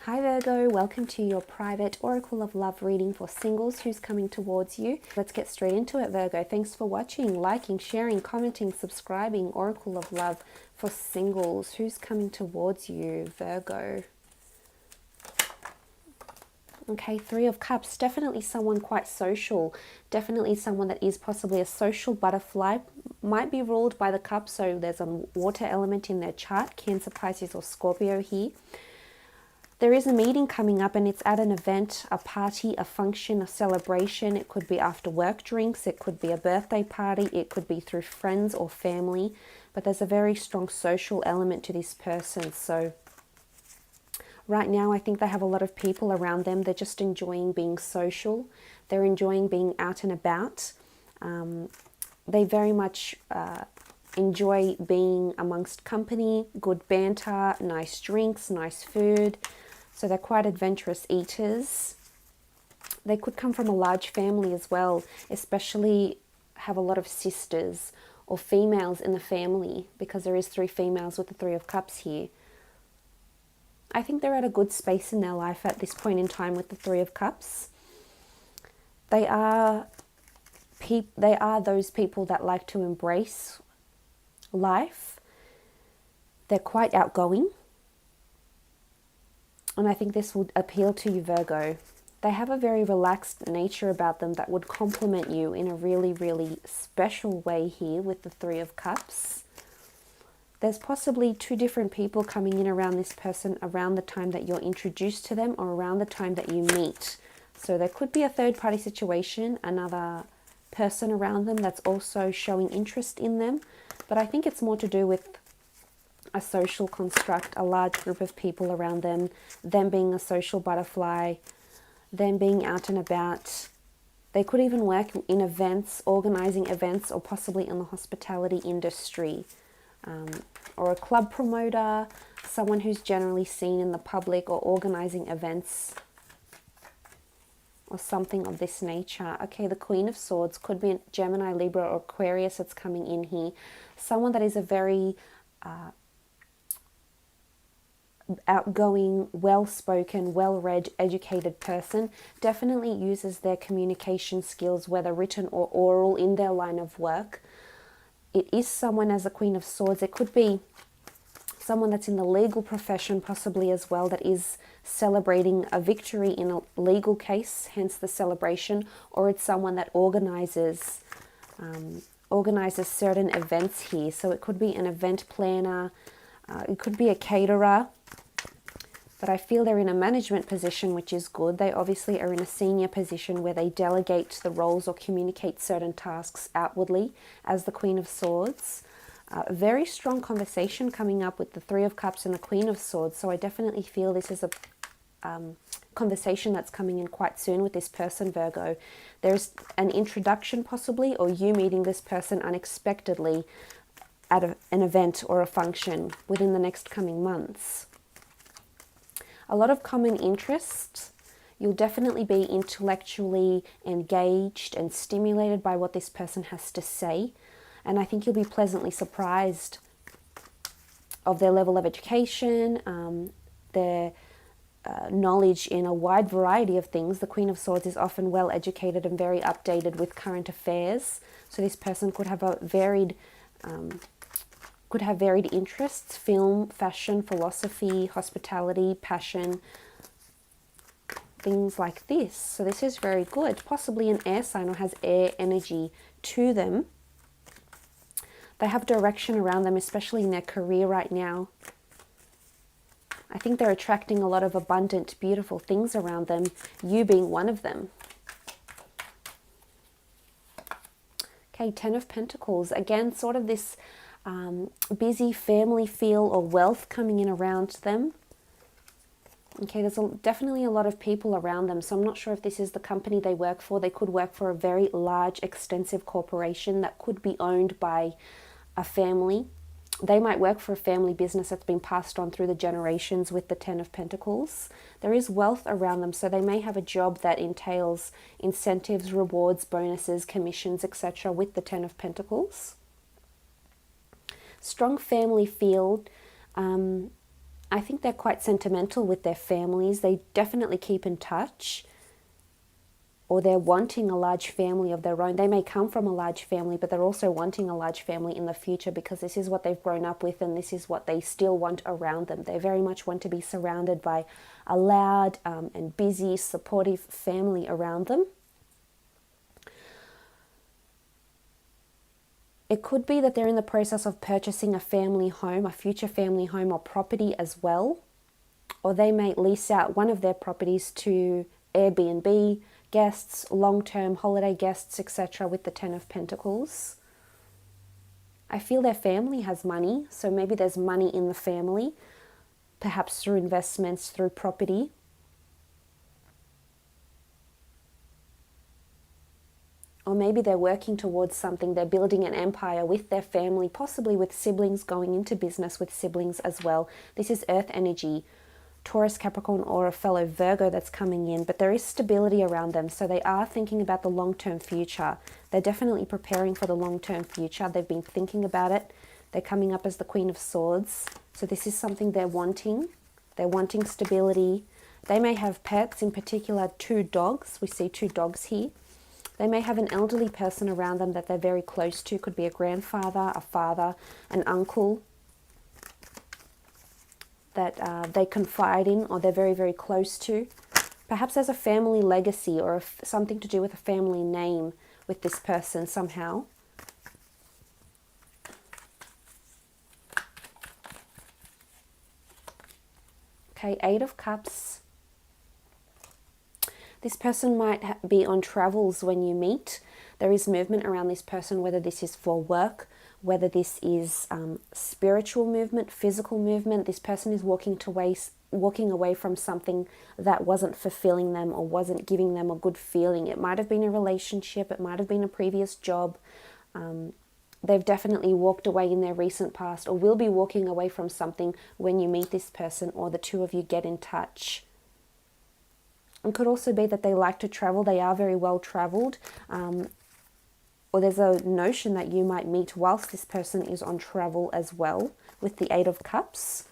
Hi Virgo, welcome to your private Oracle of Love reading for singles. Who's coming towards you? Let's get straight into it, Virgo. Thanks for watching, liking, sharing, commenting, subscribing. Oracle of Love for singles. Who's coming towards you, Virgo? Okay, Three of Cups. Definitely someone quite social. Definitely someone that is possibly a social butterfly. Might be ruled by the cup, so there's a water element in their chart. Cancer, Pisces or Scorpio here. There is a meeting coming up and it's at an event, a party, a function, a celebration. It could be after work drinks, it could be a birthday party, it could be through friends or family, but there's a very strong social element to this person. So right now I think they have a lot of people around them. They're just enjoying being social. They're enjoying being out and about. They very much enjoy being amongst company, good banter, nice drinks, nice food. So they're quite adventurous eaters. They could come from a large family as well, especially have a lot of sisters or females in the family, because there is 3 females with the 3 of Cups here. I think they're at a good space in their life at this point in time with the 3 of Cups. They are those people that like to embrace life. They're quite outgoing. And I think this would appeal to you, Virgo. They have a very relaxed nature about them that would complement you in a really, really special way here with the 3 of Cups. There's possibly 2 different people coming in around this person around the time that you're introduced to them or around the time that you meet. So there could be a third-party situation, another person around them that's also showing interest in them. But I think it's more to do with a social construct, a large group of people around them being a social butterfly, them being out and about. They could even work in events, organizing events, or possibly in the hospitality industry, or a club promoter, someone who's generally seen in the public or organizing events or something of this nature. Okay, the Queen of Swords could be a Gemini, Libra, or Aquarius that's coming in here. Someone that is a very outgoing, well-spoken, well-read, educated person, definitely uses their communication skills, whether written or oral, in their line of work. It is someone as a Queen of Swords. It could be someone that's in the legal profession possibly as well, that is celebrating a victory in a legal case, hence the celebration, or it's someone that organizes certain events here. So it could be an event planner, it could be a caterer, but I feel they're in a management position, which is good. They obviously are in a senior position where they delegate the roles or communicate certain tasks outwardly as the Queen of Swords. Very strong conversation coming up with the 3 of Cups and the Queen of Swords. So I definitely feel this is a conversation that's coming in quite soon with this person, Virgo. There's an introduction possibly, or you meeting this person unexpectedly at an event or a function within the next coming months. A lot of common interests. You'll definitely be intellectually engaged and stimulated by what this person has to say. And I think you'll be pleasantly surprised of their level of education, their knowledge in a wide variety of things. The Queen of Swords is often well educated and very updated with current affairs. So this person could have a varied interests: film, fashion, philosophy, hospitality, passion, things like this. So this is very good. Possibly an air sign or has air energy to them. They have direction around them, especially in their career right now. I think they're attracting a lot of abundant, beautiful things around them, you being one of them. Okay, 10 of Pentacles. Again, sort of this busy family feel or wealth coming in around them. Okay, there's definitely a lot of people around them, so I'm not sure if this is the company they work for. They could work for a very large, extensive corporation that could be owned by a family. They might work for a family business that's been passed on through the generations with the 10 of Pentacles. There is wealth around them, so they may have a job that entails incentives, rewards, bonuses, commissions, etc. with the 10 of Pentacles. Strong family feel. I think they're quite sentimental with their families. They definitely keep in touch, or they're wanting a large family of their own. They may come from a large family, but they're also wanting a large family in the future because this is what they've grown up with and this is what they still want around them. They very much want to be surrounded by a loud and busy, supportive family around them. It could be that they're in the process of purchasing a family home, a future family home or property as well. Or they may lease out one of their properties to Airbnb guests, long-term holiday guests, etc. with the Ten of Pentacles. I feel their family has money, so maybe there's money in the family, perhaps through investments, through property. Or maybe they're working towards something, they're building an empire with their family, possibly with siblings, going into business with siblings as well. This is earth energy, Taurus, Capricorn, or a fellow Virgo that's coming in, but there is stability around them, so they are thinking about the long-term future. They're definitely preparing for the long-term future. They've been thinking about it. They're coming up as the Queen of Swords, so this is something they're wanting. They're wanting stability. They may have pets, in particular 2 dogs. We see 2 dogs here. They may have an elderly person around them that they're very close to. Could be a grandfather, a father, an uncle that they confide in or they're very, very close to. Perhaps there's a family legacy or something to do with a family name with this person somehow. Okay, 8 of Cups. This person might be on travels when you meet. There is movement around this person, whether this is for work, whether this is spiritual movement, physical movement. This person is walking away from something that wasn't fulfilling them or wasn't giving them a good feeling. It might have been a relationship, it might have been a previous job. They've definitely walked away in their recent past or will be walking away from something when you meet this person or the two of you get in touch. It could also be that they like to travel. They are very well traveled. Or there's a notion that you might meet whilst this person is on travel as well with the 8 of Cups.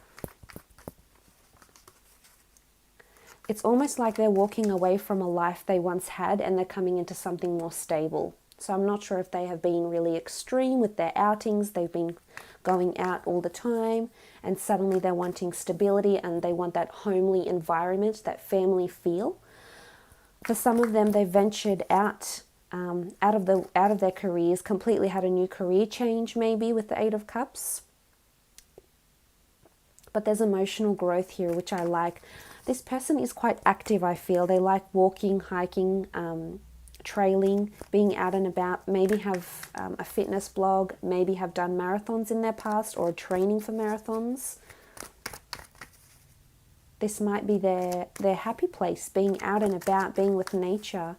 It's almost like they're walking away from a life they once had and they're coming into something more stable. So I'm not sure if they have been really extreme with their outings. They've been going out all the time and suddenly they're wanting stability and they want that homely environment, that family feel. For some of them, they ventured out of their careers, completely had a new career change maybe with the 8 of Cups. But there's emotional growth here, which I like. This person is quite active, I feel. They like walking, hiking, trailing, being out and about, maybe have a fitness blog, maybe have done marathons in their past or training for marathons. This might be their happy place, being out and about, being with nature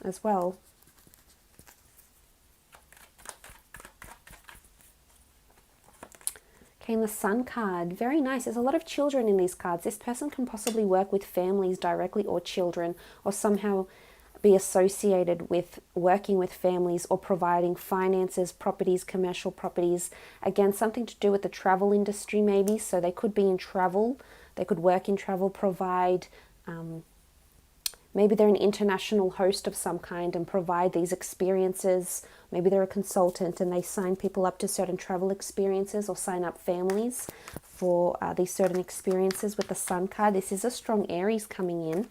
as well. Okay, and the Sun card, very nice. There's a lot of children in these cards. This person can possibly work with families directly or children or somehow be associated with working with families or providing finances, properties, commercial properties. Again, something to do with the travel industry maybe. So they could be in travel. They could work in travel, provide maybe they're an international host of some kind and provide these experiences. Maybe they're a consultant and they sign people up to certain travel experiences or sign up families for these certain experiences with the Sun card. This is a strong Aries coming in.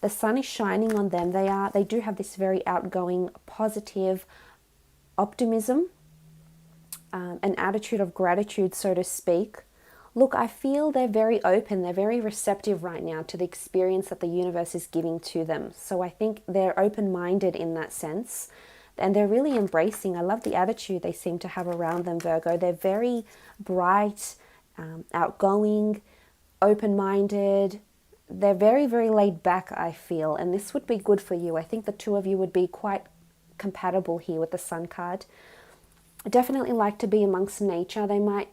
The sun is shining on them. They do have this very outgoing, positive optimism, an attitude of gratitude, so to speak. Look, I feel they're very open, they're very receptive right now to the experience that the universe is giving to them. So I think they're open-minded in that sense. And they're really embracing. I love the attitude they seem to have around them, Virgo. They're very bright, outgoing, open-minded. They're very, very laid back, I feel. And this would be good for you. I think the two of you would be quite compatible here with the Sun card. I definitely like to be amongst nature. They might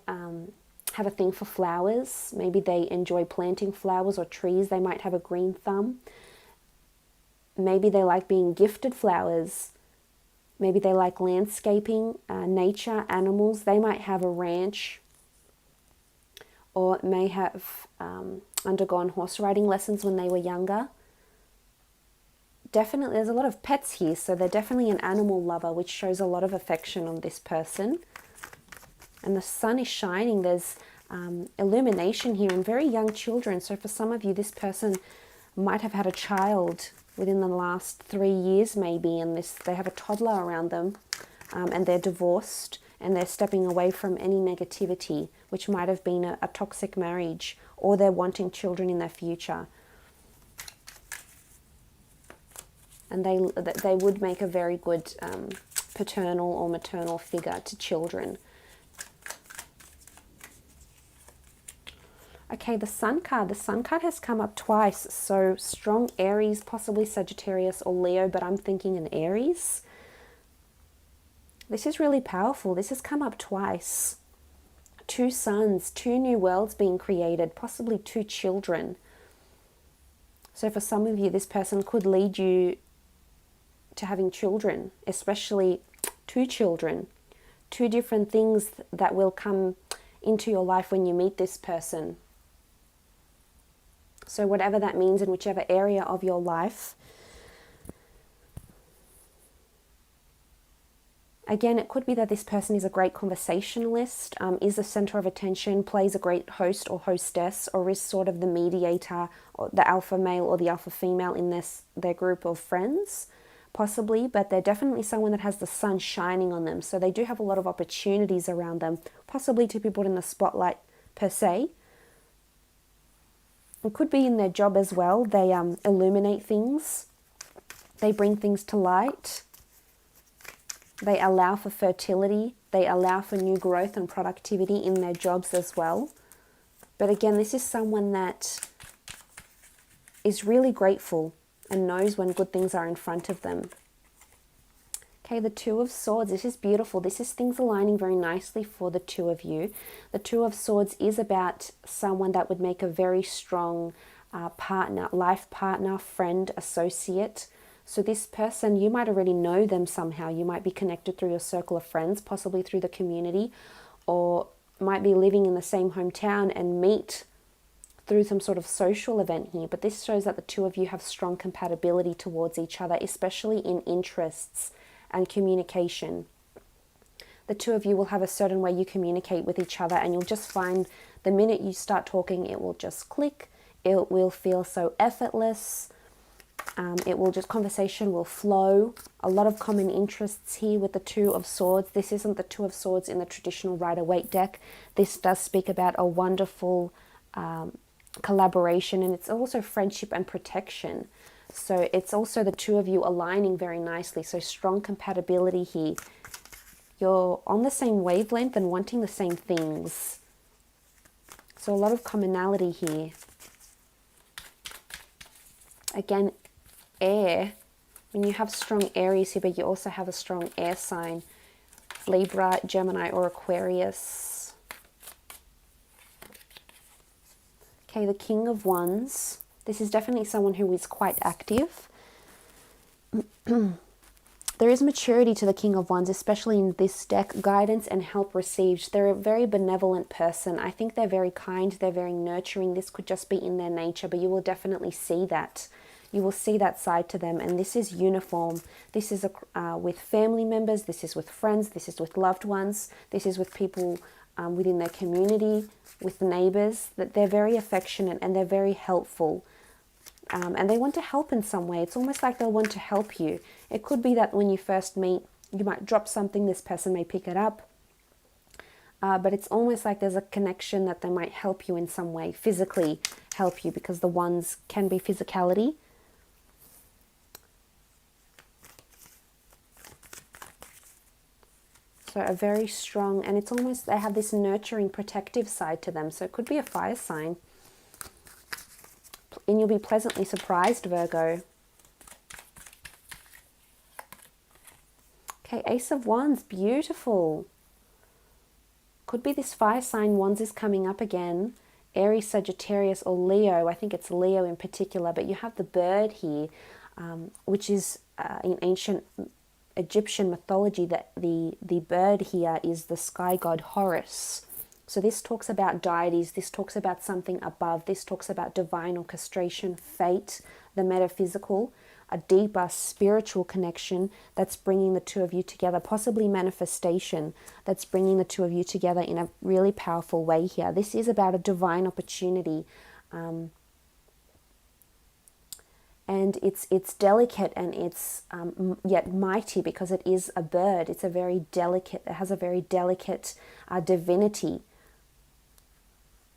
have a thing for flowers. Maybe they enjoy planting flowers or trees. They might have a green thumb. Maybe they like being gifted flowers. Maybe they like landscaping, nature, animals. They might have a ranch may have undergone horse riding lessons when they were younger. Definitely, there's a lot of pets here, so they're definitely an animal lover, which shows a lot of affection on this person. And the sun is shining. There's illumination here and very young children. So for some of you, this person might have had a child within the last 3 years maybe, and they have a toddler around them, and they're divorced and they're stepping away from any negativity, which might have been a toxic marriage, or they're wanting children in their future. And they would make a very good paternal or maternal figure to children. Okay, the Sun card. The Sun card has come up twice. So strong Aries, possibly Sagittarius or Leo, but I'm thinking an Aries. This is really powerful. This has come up twice. 2 suns, 2 new worlds being created, possibly 2 children. So for some of you, this person could lead you to having children, especially 2 children, 2 different things that will come into your life when you meet this person. So whatever that means in whichever area of your life. Again, it could be that this person is a great conversationalist, is the center of attention, plays a great host or hostess, or is sort of the mediator, or the alpha male or the alpha female in their group of friends. Possibly, but they're definitely someone that has the sun shining on them. So they do have a lot of opportunities around them, possibly to be put in the spotlight per se. It could be in their job as well. They illuminate things. They bring things to light. They allow for fertility. They allow for new growth and productivity in their jobs as well. But again, this is someone that is really grateful and knows when good things are in front of them. Okay, the 2 of Swords. This is beautiful. This is things aligning very nicely for the 2 of you. The 2 of Swords is about someone that would make a very strong partner, life partner, friend, associate. So this person, you might already know them somehow. You might be connected through your circle of friends, possibly through the community, or might be living in the same hometown and meet through some sort of social event here. But this shows that the 2 of you have strong compatibility towards each other, especially in interests and communication. The 2 of you will have a certain way you communicate with each other, and you'll just find the minute you start talking, it will just click. It will feel so effortless. Conversation will flow. A lot of common interests here with the 2 of Swords. This isn't the 2 of Swords in the traditional Rider-Waite deck. This does speak about a wonderful collaboration, and it's also friendship and protection. So it's also the 2 of you aligning very nicely. So strong compatibility here. You're on the same wavelength and wanting the same things. So a lot of commonality here. Again, air. When you have strong Aries here, but you also have a strong air sign, Libra, Gemini, or Aquarius. Okay, the King of Wands. This is definitely someone who is quite active. There is maturity to the King of Wands, especially in this deck. Guidance and help received. They're a very benevolent person. I think they're very kind. They're very nurturing. This could just be in their nature, but you will definitely see that. You will see that side to them. And this is uniform. This is with family members. This is with friends. This is with loved ones. This is with people within their community, with neighbors. That they're very affectionate and they're very helpful. And they want to help in some way. It's almost like they'll want to help you. It could be that when you first meet, you might drop something, this person may pick it up. But it's almost like there's a connection that they might help you in some way, physically help you, because the ones can be physicality. So a very strong, and it's almost, they have this nurturing, protective side to them. So it could be a fire sign. And you'll be pleasantly surprised, Virgo. Okay, Ace of Wands, beautiful. Could be this fire sign, Wands is coming up again. Aries, Sagittarius, or Leo. I think it's Leo in particular, but you have the bird here, which is in ancient Egyptian mythology, that the bird here is the sky god Horus. So this talks about deities, this talks about something above, this talks about divine orchestration, fate, the metaphysical, a deeper spiritual connection that's bringing the two of you together, possibly manifestation that's bringing the two of you together in a really powerful way here. This is about a divine opportunity, and it's delicate and it's yet mighty because it is a bird. It's a very delicate, it has a very delicate divinity.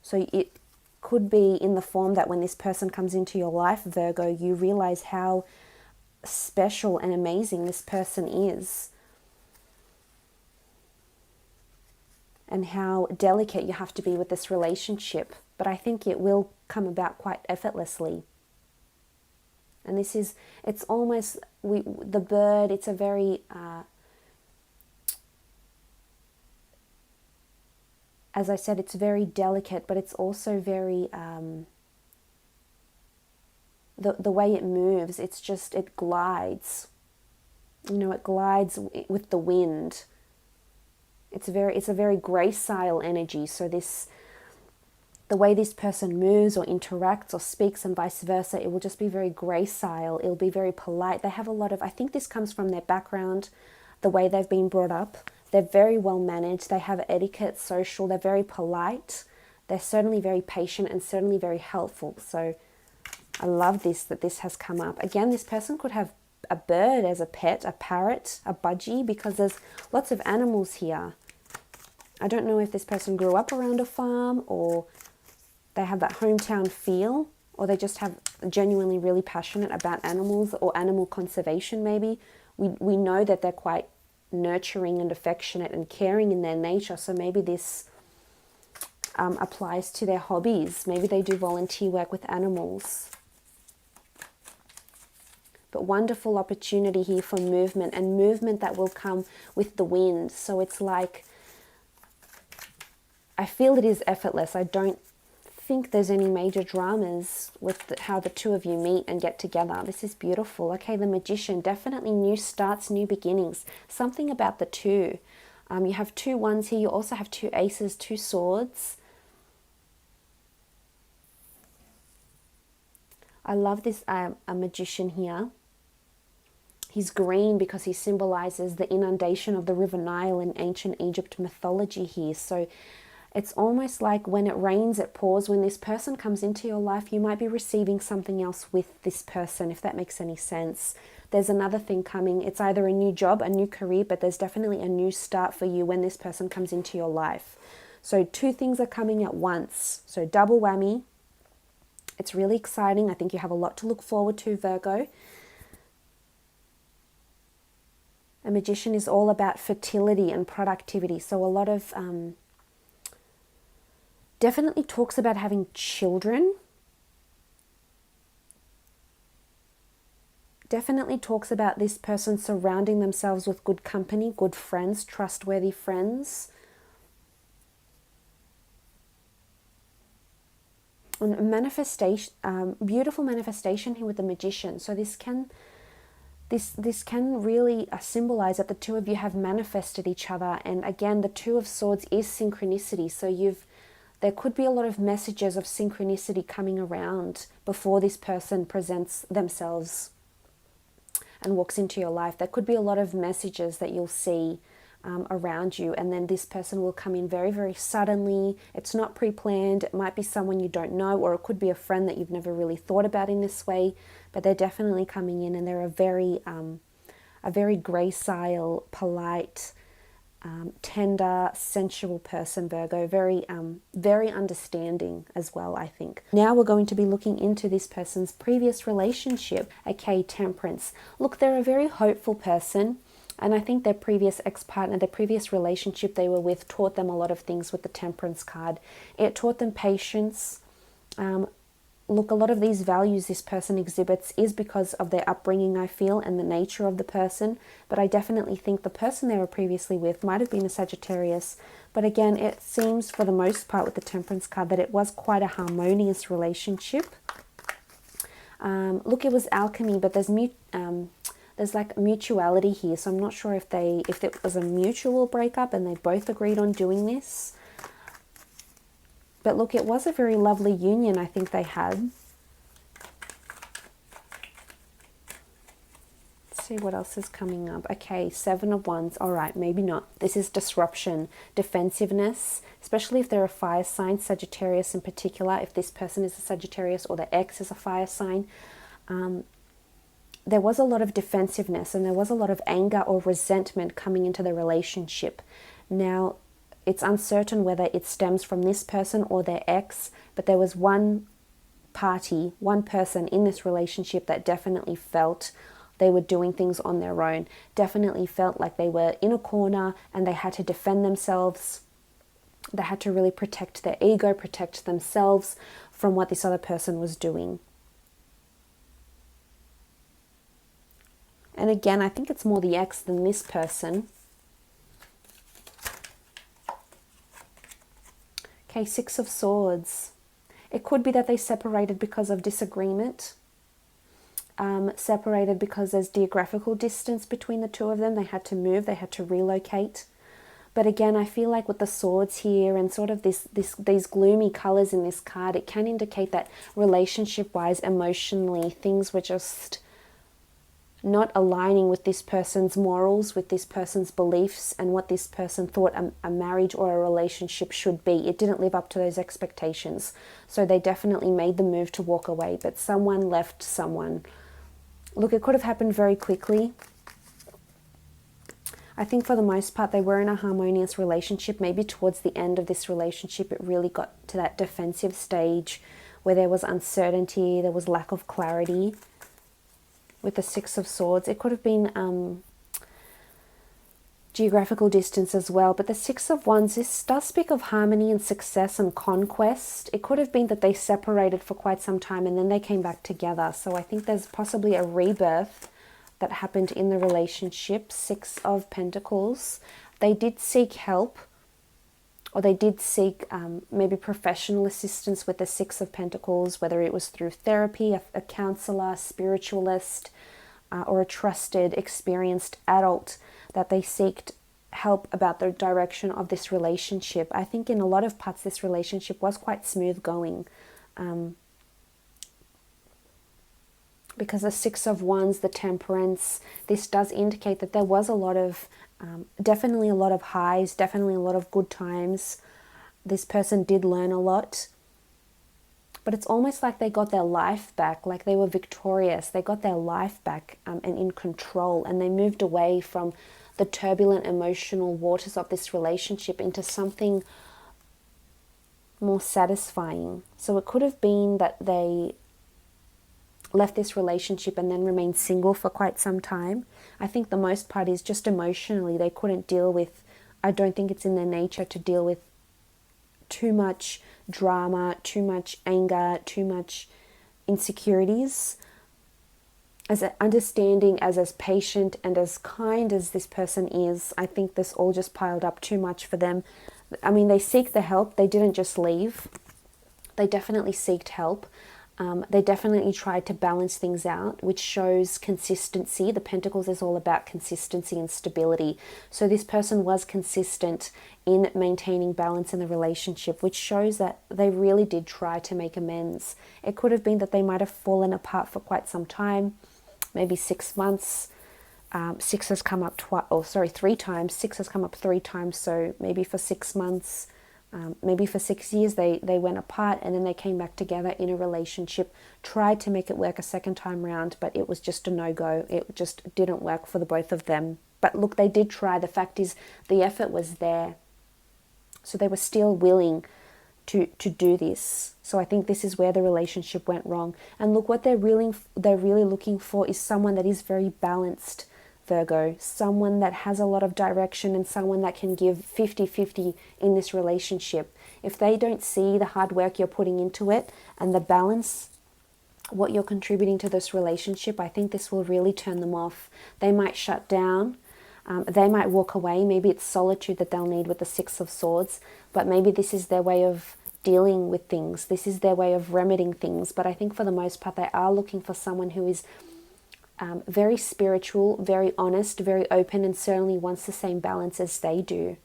So it could be in the form that when this person comes into your life, Virgo, you realize how special and amazing this person is, and how delicate you have to be with this relationship. But I think it will come about quite effortlessly. And this is, it's almost, the bird, it's a very, as I said, it's very delicate, but it's also very, the way it moves, it's just, it glides. You know, it glides with the wind. It's a very gracile energy. So the way this person moves or interacts or speaks and vice versa, it will just be very gracile. It'll be very polite. They have a lot of, I think this comes from their background, the way they've been brought up. They're very well managed. They have etiquette, social. They're very polite. They're certainly very patient and certainly very helpful. So I love this, that this has come up. Again, this person could have a bird as a pet, a parrot, a budgie, because there's lots of animals here. I don't know if this person grew up around a farm, or they have that hometown feel, or they just have genuinely really passionate about animals or animal conservation maybe. We know that they're quite nurturing and affectionate and caring in their nature, so maybe this applies to their hobbies. Maybe they do volunteer work with animals. But wonderful opportunity here for movement, and movement that will come with the wind. So it's like, I feel it is effortless. I don't think there's any major dramas with how the two of you meet and get together. This is beautiful. Okay, the Magician, definitely new starts, new beginnings. Something about the two. You have 2 wands here. You also have 2 aces, 2 swords. I love this a Magician here. He's green because he symbolizes the inundation of the River Nile in ancient Egypt mythology here. So it's almost like when it rains, it pours. When this person comes into your life, you might be receiving something else with this person, if that makes any sense. There's another thing coming. It's either a new job, a new career, but there's definitely a new start for you when this person comes into your life. So 2 things are coming at once. So double whammy. It's really exciting. I think you have a lot to look forward to, Virgo. A Magician is all about fertility and productivity. So a lot of, definitely talks about having children. Definitely talks about this person surrounding themselves with good company, good friends, trustworthy friends. And manifestation, beautiful manifestation here with the Magician. So this can really symbolize that the two of you have manifested each other. And again, the 2 of Swords is synchronicity. So there could be a lot of messages of synchronicity coming around before this person presents themselves and walks into your life. There could be a lot of messages that you'll see around you, and then this person will come in very, very suddenly. It's not pre-planned. It might be someone you don't know, or it could be a friend that you've never really thought about in this way, but they're definitely coming in, and they're a very gracile, polite, tender, sensual person, Virgo. Very understanding as well, I think. Now we're going to be looking into this person's previous relationship. Okay, Temperance. Look, they're a very hopeful person. And I think their previous ex-partner, their previous relationship they were with, taught them a lot of things with the Temperance card. It taught them patience. Look, a lot of these values this person exhibits is because of their upbringing, I feel, and the nature of the person. But I definitely think the person they were previously with might have been a Sagittarius. But again, it seems for the most part with the Temperance card that it was quite a harmonious relationship. Look, it was alchemy, but there's like mutuality here, so I'm not sure if it was a mutual breakup and they both agreed on doing this. But look, it was a very lovely union I think they had. Let's see what else is coming up. Okay, Seven of Wands. All right, maybe not. This is disruption, defensiveness, especially if they're a fire sign, Sagittarius in particular. If this person is a Sagittarius or the ex is a fire sign, there was a lot of defensiveness and there was a lot of anger or resentment coming into the relationship. Now, it's uncertain whether it stems from this person or their ex, but there was one party, one person in this relationship that definitely felt they were doing things on their own, definitely felt like they were in a corner and they had to defend themselves. They had to really protect their ego, protect themselves from what this other person was doing. And again, I think it's more the ex than this person. Okay, Six of Swords. It could be that they separated because of disagreement. Separated because there's geographical distance between the two of them. They had to move, they had to relocate. But again, I feel like with the swords here and sort of these gloomy colors in this card, it can indicate that relationship-wise, emotionally, things were just not aligning with this person's morals, with this person's beliefs, and what this person thought a marriage or a relationship should be. It didn't live up to those expectations. So they definitely made the move to walk away, but someone left someone. Look, it could have happened very quickly. I think for the most part, they were in a harmonious relationship. Maybe towards the end of this relationship, it really got to that defensive stage where there was uncertainty, there was lack of clarity. With the Six of Swords, it could have been geographical distance as well. But the Six of Wands, this does speak of harmony and success and conquest. It could have been that they separated for quite some time and then they came back together. So I think there's possibly a rebirth that happened in the relationship. Six of Pentacles. They did seek help, or they did seek maybe professional assistance with the Six of Pentacles, whether it was through therapy, a counselor, spiritualist, or a trusted, experienced adult, that they seeked help about the direction of this relationship. I think in a lot of parts this relationship was quite smooth going. Because the Six of Wands, the Temperance, this does indicate that there was a lot of definitely a lot of highs, definitely a lot of good times. This person did learn a lot. But it's almost like they got their life back, like they were victorious. They got their life back and in control. And they moved away from the turbulent emotional waters of this relationship into something more satisfying. So it could have been that they left this relationship and then remained single for quite some time. I think the most part is just emotionally they couldn't deal with, I don't think it's in their nature to deal with too much drama, too much anger, too much insecurities. As understanding, as patient and as kind as this person is, I think this all just piled up too much for them. I mean, they seek the help. They didn't just leave. They definitely seeked help. They definitely tried to balance things out, which shows consistency. The Pentacles is all about consistency and stability. So this person was consistent in maintaining balance in the relationship, which shows that they really did try to make amends. It could have been that they might have fallen apart for quite some time, maybe 6 months. Six has come up 3 times. Six has come up 3 times, so maybe for 6 months. Maybe for 6 years they went apart and then they came back together in a relationship, tried to make it work a second time round, but it was just a no-go. It just didn't work for the both of them. But look, they did try. The fact is the effort was there. So they were still willing to do this. So I think this is where the relationship went wrong. And look, what they're really looking for is someone that is very balanced, Virgo, someone that has a lot of direction and someone that can give 50-50 in this relationship. If they don't see the hard work you're putting into it and the balance, what you're contributing to this relationship, I think this will really turn them off. They might shut down. They might walk away. Maybe it's solitude that they'll need with the Six of Swords, but maybe this is their way of dealing with things. This is their way of remedying things. But I think for the most part, they are looking for someone who is very spiritual, very honest, very open, and certainly wants the same balance as they do.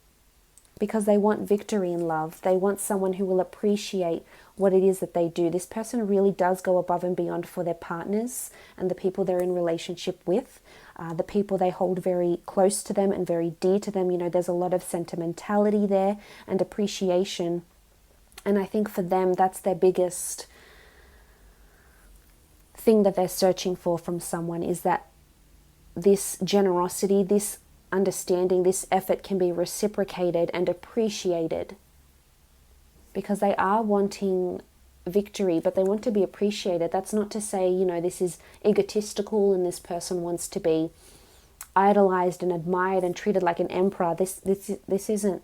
because they want victory in love. They want someone who will appreciate what it is that they do. This person really does go above and beyond for their partners and the people they're in relationship with, the people they hold very close to them and very dear to them. You know, there's a lot of sentimentality there and appreciation. And I think for them, that's their biggest thing that they're searching for from someone, is that this generosity, this understanding, this effort can be reciprocated and appreciated, because they are wanting victory, but they want to be appreciated. That's not to say, you know, this is egotistical and this person wants to be idolized and admired and treated like an emperor. This isn't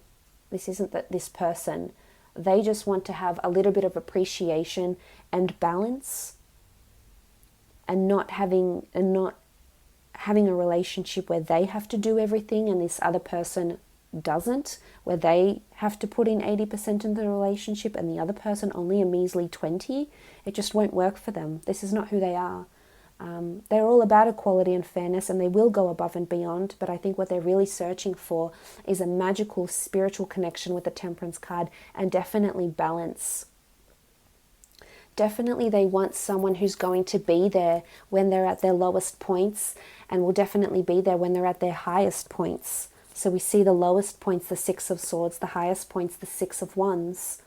this person. They just want to have a little bit of appreciation and balance, and not having a relationship where they have to do everything and this other person doesn't, where they have to put in 80% in the relationship and the other person only a measly 20. It just won't work for them. This is not who they are. They're all about equality and fairness, and they will go above and beyond, but I think what they're really searching for is a magical spiritual connection with the Temperance card, and definitely balance. Definitely they want someone who's going to be there when they're at their lowest points, and will definitely be there when they're at their highest points. So we see the lowest points, the Six of Swords, the highest points, the Six of Wands.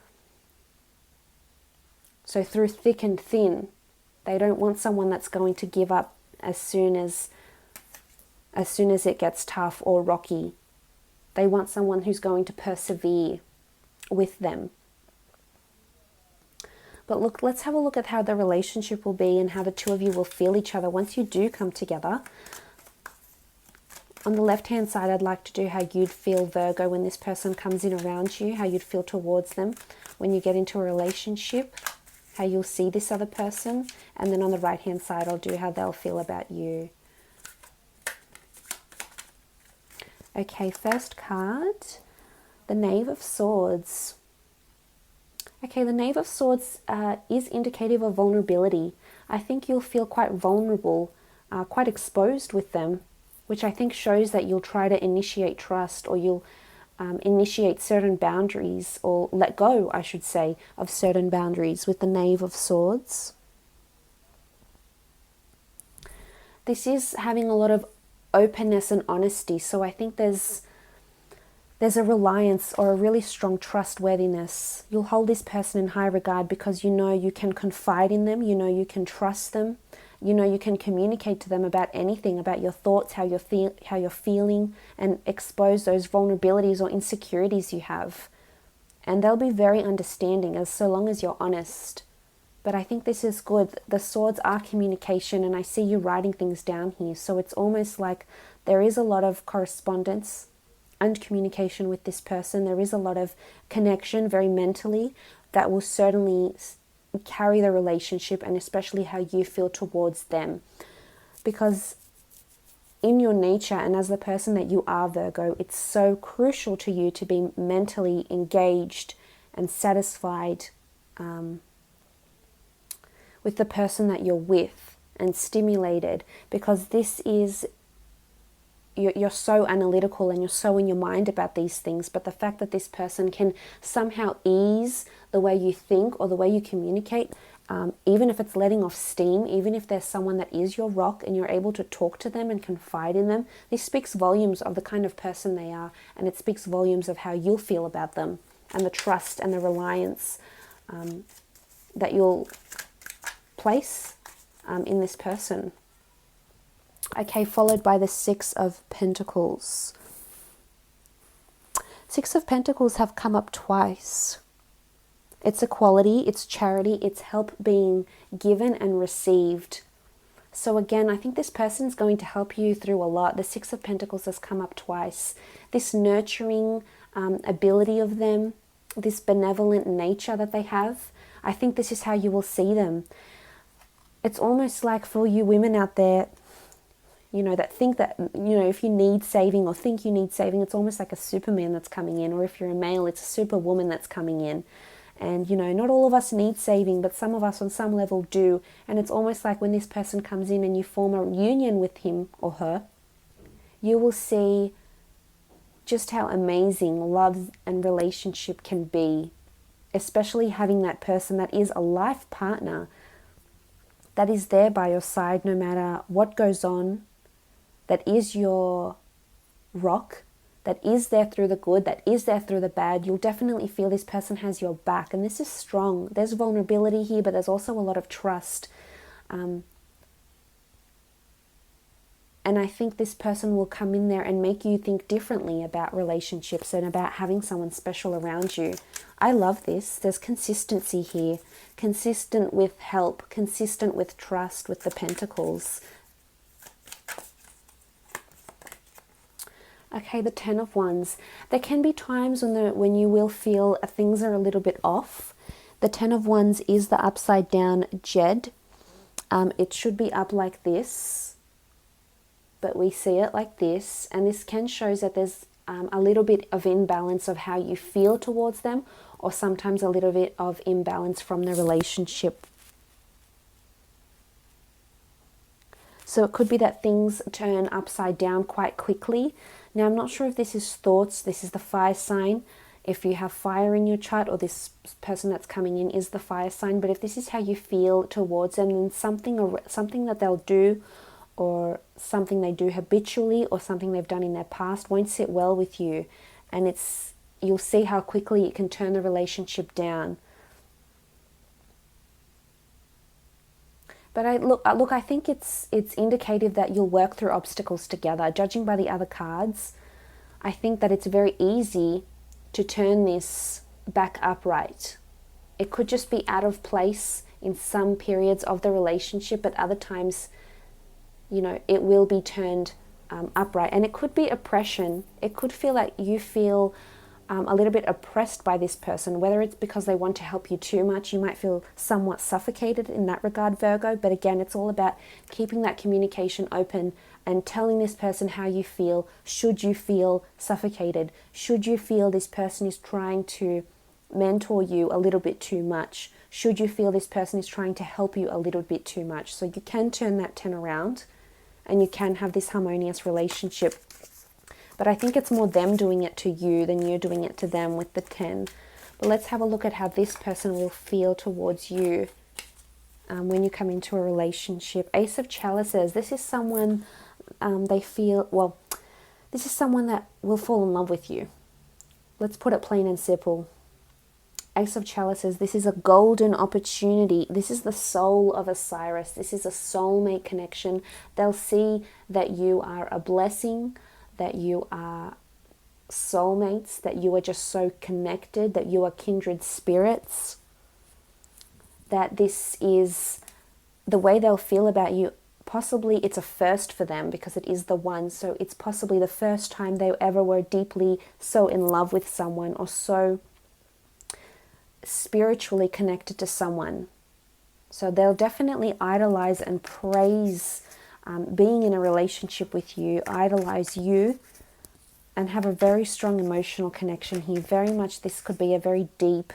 So through thick and thin, they don't want someone that's going to give up as soon as it gets tough or rocky. They want someone who's going to persevere with them. But look, let's have a look at how the relationship will be and how the two of you will feel each other once you do come together. On the left-hand side, I'd like to do how you'd feel, Virgo, when this person comes in around you, how you'd feel towards them when you get into a relationship, how you'll see this other person. And then on the right-hand side, I'll do how they'll feel about you. Okay, first card, the Knave of Swords. Okay, the Knave of Swords is indicative of vulnerability. I think you'll feel quite vulnerable, quite exposed with them, which I think shows that you'll try to initiate trust, or you'll initiate certain boundaries, or let go, I should say, of certain boundaries with the Knave of Swords. This is having a lot of openness and honesty, so I think there's a reliance or a really strong trustworthiness. You'll hold this person in high regard because you know you can confide in them, you know you can trust them, you know you can communicate to them about anything, about your thoughts, how you're feeling, and expose those vulnerabilities or insecurities you have. And they'll be very understanding, as so long as you're honest. But I think this is good. The swords are communication, and I see you writing things down here. So it's almost like there is a lot of correspondence and communication with this person. There is a lot of connection, very mentally, that will certainly carry the relationship, and especially how you feel towards them. Because in your nature, and as the person that you are, Virgo, it's so crucial to you to be mentally engaged and satisfied with the person that you're with, and stimulated, because this is, you're so analytical and you're so in your mind about these things, but the fact that this person can somehow ease the way you think or the way you communicate, even if it's letting off steam, even if there's someone that is your rock and you're able to talk to them and confide in them, this speaks volumes of the kind of person they are, and it speaks volumes of how you'll feel about them, and the trust and the reliance that you'll place in this person. Okay, followed by the Six of Pentacles. Six of Pentacles have come up twice. It's equality, it's charity, it's help being given and received. So again, I think this person's going to help you through a lot. The Six of Pentacles has come up twice. This nurturing ability of them, this benevolent nature that they have, I think this is how you will see them. It's almost like, for you women out there, you know, that think that, you know, if you need saving or think you need saving, it's almost like a Superman that's coming in. Or if you're a male, it's a Superwoman that's coming in. And, you know, not all of us need saving, but some of us on some level do. And it's almost like when this person comes in and you form a union with him or her, you will see just how amazing love and relationship can be, especially having that person that is a life partner, that is there by your side no matter what goes on, that is your rock, that is there through the good, that is there through the bad. You'll definitely feel this person has your back, and this is strong. There's vulnerability here, but there's also a lot of trust. And I think this person will come in there and make you think differently about relationships and about having someone special around you. I love this. There's consistency here. Consistent with help, consistent with trust, with the Pentacles. Okay, the Ten of Wands. There can be times when you will feel things are a little bit off. The Ten of Wands is the upside down Jed. It should be up like this, but we see it like this, and this can show that there's a little bit of imbalance of how you feel towards them, or sometimes a little bit of imbalance from the relationship. So it could be that things turn upside down quite quickly. Now, I'm not sure if this is thoughts, this is the fire sign, if you have fire in your chart, or this person that's coming in is the fire sign. But if this is how you feel towards them, then something that they'll do, or something they do habitually, or something they've done in their past won't sit well with you, and you'll see how quickly it can turn the relationship down. But I think it's indicative that you'll work through obstacles together. Judging by the other cards, I think that it's very easy to turn this back upright. It could just be out of place in some periods of the relationship, but other times, it will be turned upright. And it could be oppression. It could feel like you feel a little bit oppressed by this person, whether it's because they want to help you too much. You might feel somewhat suffocated in that regard, Virgo. But again, it's all about keeping that communication open and telling this person how you feel. Should you feel suffocated? Should you feel this person is trying to mentor you a little bit too much? Should you feel this person is trying to help you a little bit too much? So you can turn that 10 around, and you can have this harmonious relationship. But I think it's more them doing it to you than you doing it to them with the 10. But let's have a look at how this person will feel towards you when you come into a relationship. Ace of Chalices. This is someone this is someone that will fall in love with you. Let's put it plain and simple. Ace of Chalices, this is a golden opportunity. This is the soul of Osiris. This is a soulmate connection. They'll see that you are a blessing, that you are soulmates, that you are just so connected, that you are kindred spirits, that this is the way they'll feel about you. Possibly it's a first for them because it is the one, so it's possibly the first time they ever were deeply so in love with someone, or so spiritually connected to someone. So they'll definitely idolize and praise being in a relationship with you, idolize you, and have a very strong emotional connection here. Very much this could be a very deep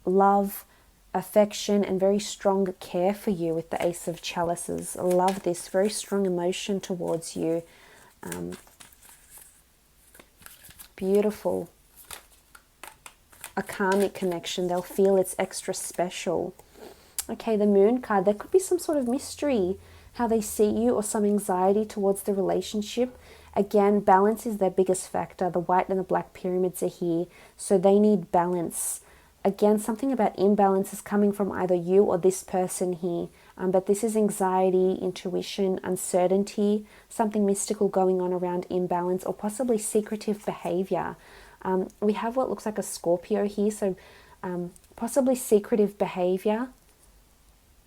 love, affection, and very strong care for you with the Ace of Chalices. I love this, very strong emotion towards you. Beautiful. A karmic connection. They'll feel it's extra special. Okay, the Moon card. There could be some sort of mystery how they see you, or some anxiety towards the relationship. Again, balance is their biggest factor. The white and the black pyramids are here, so they need balance. Again, something about imbalance is coming from either you or this person here. But this is anxiety, intuition, uncertainty, something mystical going on around imbalance, or possibly secretive behavior. We have what looks like a Scorpio here, so possibly secretive behavior.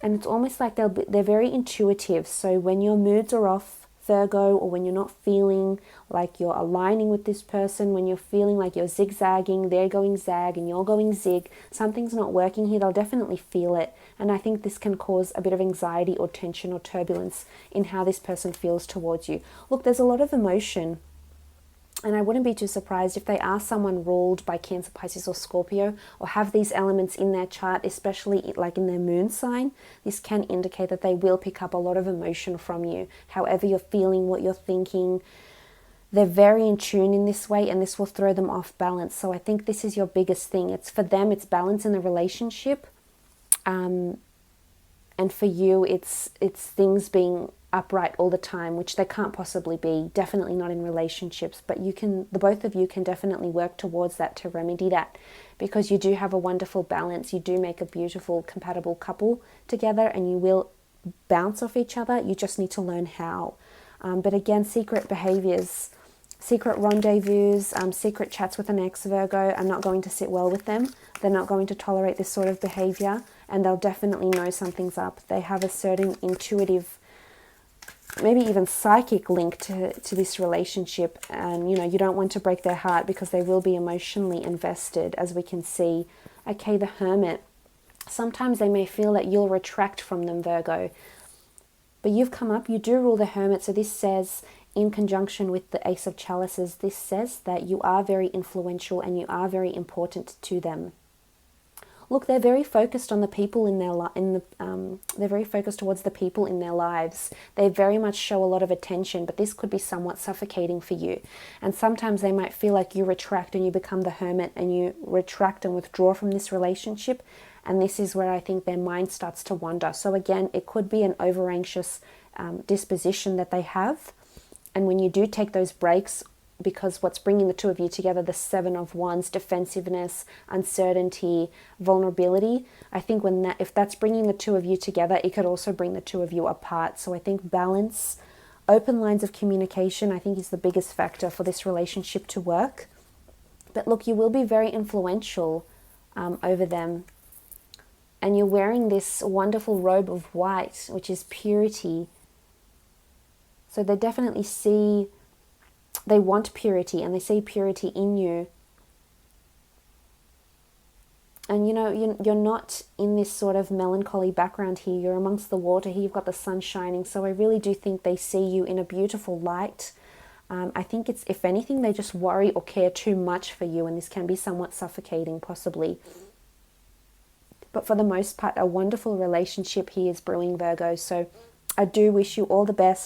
And it's almost like they're very intuitive. So when your moods are off, Virgo, or when you're not feeling like you're aligning with this person, when you're feeling like you're zigzagging, they're going zag and you're going zig, something's not working here, they'll definitely feel it. And I think this can cause a bit of anxiety or tension or turbulence in how this person feels towards you. Look, there's a lot of emotion. And I wouldn't be too surprised if they are someone ruled by Cancer, Pisces, or Scorpio, or have these elements in their chart, especially like in their moon sign. This can indicate that they will pick up a lot of emotion from you. However you're feeling, what you're thinking, They're very in tune in this way, and this will throw them off balance. So I think this is your biggest thing. It's for them, it's balance in the relationship. And for you, it's things being upright all the time, which they can't possibly be, definitely not in relationships. But the both of you can definitely work towards that, to remedy that, because you do have a wonderful balance. You do make a beautiful, compatible couple together, and you will bounce off each other. You just need to learn how. But again, secret behaviors, secret rendezvous, secret chats with an ex, Virgo, are not going to sit well with them. They're not going to tolerate this sort of behavior, and they'll definitely know something's up. They have a certain intuitive, maybe even psychic link to this relationship, and you don't want to break their heart, because they will be emotionally invested, as we can see. Okay, the Hermit. Sometimes they may feel that you'll retract from them, Virgo, but you've come up, you do rule the Hermit. So this says, in conjunction with the Ace of Chalices, this says that you are very influential and you are very important to them. Look, they're very focused on the people in their they're very focused towards the people in their lives. They very much show a lot of attention, but this could be somewhat suffocating for you. And sometimes they might feel like you retract and you become the Hermit, and you retract and withdraw from this relationship. And this is where I think their mind starts to wander. So again, it could be an over-anxious disposition that they have. And when you do take those breaks, because what's bringing the two of you together, the Seven of Wands, defensiveness, uncertainty, vulnerability, I think if that's bringing the two of you together, it could also bring the two of you apart. So I think balance, open lines of communication, I think is the biggest factor for this relationship to work. But look, you will be very influential over them. And you're wearing this wonderful robe of white, which is purity. So they definitely they want purity, and they see purity in you. And you're not in this sort of melancholy background here. You're amongst the water here. You've got the sun shining. So I really do think they see you in a beautiful light. I think it's, if anything, they just worry or care too much for you, and this can be somewhat suffocating, possibly. But for the most part, a wonderful relationship here is brewing, Virgo. So I do wish you all the best.